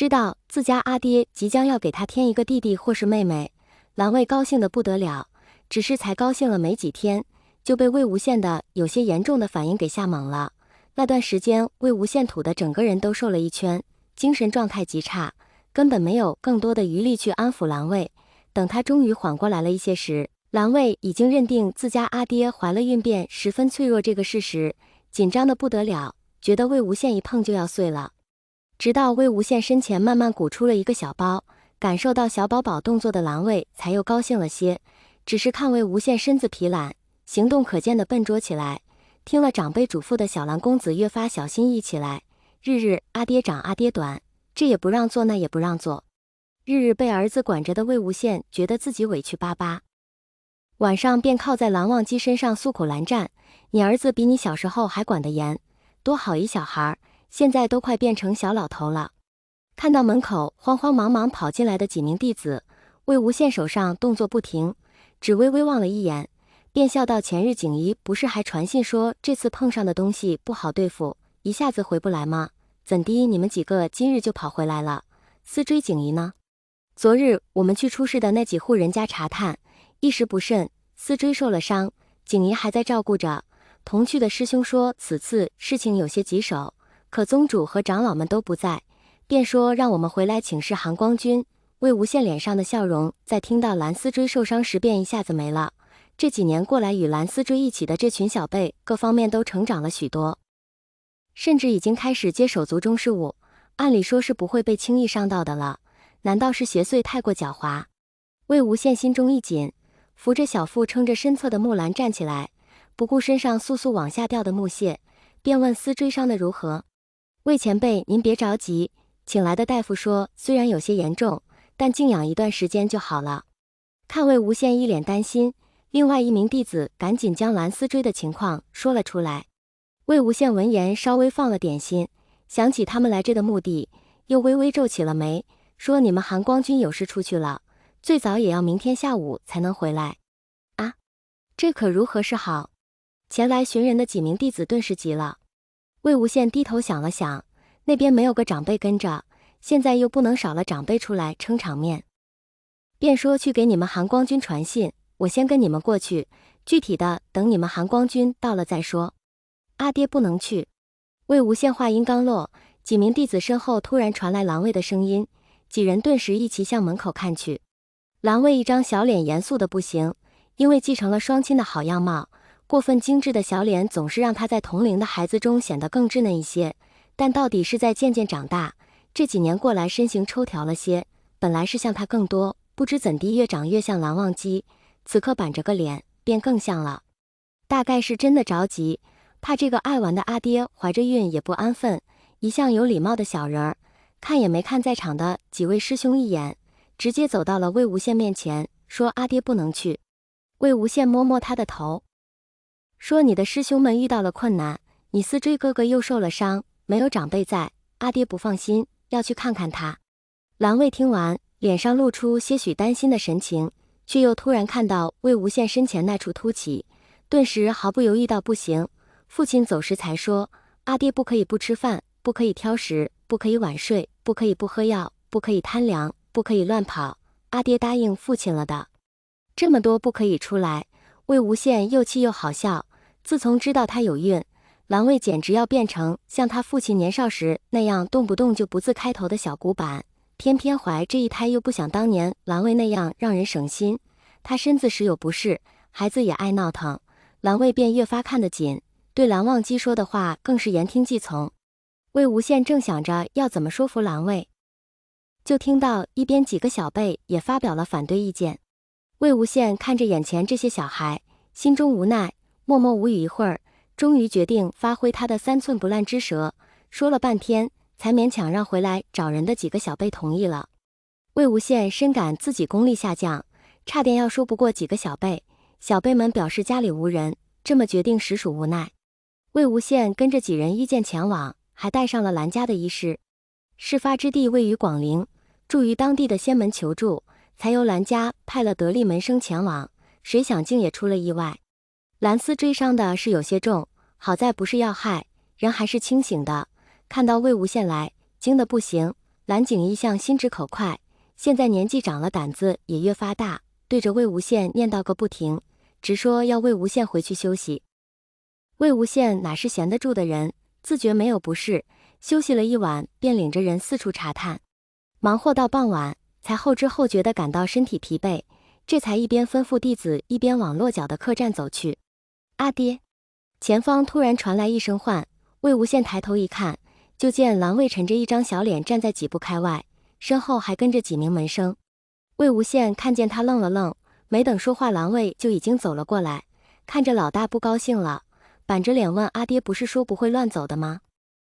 知道自家阿爹即将要给他添一个弟弟或是妹妹，蓝卫高兴得不得了。只是才高兴了没几天，就被魏无羡的有些严重的反应给吓懵了。那段时间，魏无羡吐的整个人都瘦了一圈，精神状态极差，根本没有更多的余力去安抚蓝卫。等他终于缓过来了一些时，蓝卫已经认定自家阿爹怀了孕便十分脆弱这个事实，紧张的不得了，觉得魏无羡一碰就要碎了。直到魏无羡身前慢慢鼓出了一个小包，感受到小宝宝动作的蓝卫才又高兴了些。只是看魏无羡身子疲懒，行动可见的笨拙起来，听了长辈嘱咐的小蓝公子越发小心翼翼起来，日日阿爹长阿爹短，这也不让做那也不让做，日日被儿子管着的魏无羡觉得自己委屈巴巴。晚上便靠在蓝忘机身上诉苦蓝战，你儿子比你小时候还管得严，多好一小孩，现在都快变成小老头了。看到门口慌慌忙忙跑进来的几名弟子，魏无羡手上动作不停，只微微望了一眼，便笑道：前日景仪不是还传信说这次碰上的东西不好对付，一下子回不来吗？怎的你们几个今日就跑回来了？思追景仪呢？昨日我们去出事的那几户人家查探，一时不慎，思追受了伤，景仪还在照顾着。同去的师兄说此次事情有些棘手，可宗主和长老们都不在，便说让我们回来请示韩光君。魏无羡脸上的笑容在听到蓝思追受伤时便一下子没了。这几年过来与蓝思追一起的这群小辈各方面都成长了许多，甚至已经开始接手族中事务，按理说是不会被轻易伤到的了，难道是邪祟太过狡猾？魏无羡心中一紧，扶着小腹撑着身侧的木兰站起来，不顾身上簌簌往下掉的木屑，便问思追伤得如何。魏前辈您别着急，请来的大夫说虽然有些严重，但静养一段时间就好了。看魏无羡一脸担心，另外一名弟子赶紧将蓝思追的情况说了出来。魏无羡闻言稍微放了点心，想起他们来这的目的，又微微皱起了眉，说你们韩光君有事出去了，最早也要明天下午才能回来。啊，这可如何是好？前来寻人的几名弟子顿时急了。魏无羡低头想了想，那边没有个长辈跟着，现在又不能少了长辈出来撑场面，便说去给你们韩光君传信，我先跟你们过去，具体的等你们韩光君到了再说。阿爹不能去。魏无羡话音刚落，几名弟子身后突然传来蓝卫的声音，几人顿时一齐向门口看去。蓝卫一张小脸严肃的不行，因为继承了双亲的好样貌，过分精致的小脸总是让他在同龄的孩子中显得更稚嫩一些，但到底是在渐渐长大，这几年过来身形抽条了些，本来是像他更多，不知怎地越长越像蓝忘机，此刻板着个脸便更像了。大概是真的着急，怕这个爱玩的阿爹怀着孕也不安分，一向有礼貌的小人儿，看也没看在场的几位师兄一眼，直接走到了魏无羡面前，说阿爹不能去。魏无羡摸摸他的头，说你的师兄们遇到了困难，你思追哥哥又受了伤，没有长辈在，阿爹不放心，要去看看他。蓝卫听完，脸上露出些许担心的神情，却又突然看到魏无羡身前那处凸起，顿时毫不犹豫道不行，父亲走时才说，阿爹不可以不吃饭，不可以挑食，不可以晚睡，不可以不喝药，不可以贪凉，不可以乱跑，阿爹答应父亲了的。这么多不可以出来，魏无羡又气又好笑。自从知道他有孕，蓝卫简直要变成像他父亲年少时那样动不动就不字开头的小古板，偏偏怀这一胎又不想当年蓝卫那样让人省心，他身子时有不适，孩子也爱闹腾，蓝卫便越发看得紧，对蓝忘机说的话更是言听计从。魏无羡正想着要怎么说服蓝卫，就听到一边几个小辈也发表了反对意见。魏无羡看着眼前这些小孩，心中无奈，默默无语一会儿，终于决定发挥他的三寸不烂之舌，说了半天，才勉强让回来找人的几个小辈同意了。魏无羡深感自己功力下降，差点要说不过几个小辈，小辈们表示家里无人，这么决定实属无奈。魏无羡跟着几人依见前往，还带上了蓝家的医师。事发之地位于广陵，驻于当地的仙门求助，才由蓝家派了得力门生前往，谁想竟也出了意外。蓝思追伤的是有些重，好在不是要害，人还是清醒的，看到魏无羡来，惊得不行，蓝景一向心直口快，现在年纪长了，胆子也越发大，对着魏无羡念叨个不停，直说要魏无羡回去休息。魏无羡哪是闲得住的人，自觉没有不适，休息了一晚，便领着人四处查探，忙活到傍晚，才后知后觉地感到身体疲惫，这才一边吩咐弟子，一边往落脚的客栈走去。阿爹！前方突然传来一声唤，魏无羡抬头一看，就见蓝卫沉着一张小脸站在几步开外，身后还跟着几名门生。魏无羡看见他愣了愣，没等说话，蓝卫就已经走了过来，看着老大不高兴了，板着脸问：阿爹不是说不会乱走的吗？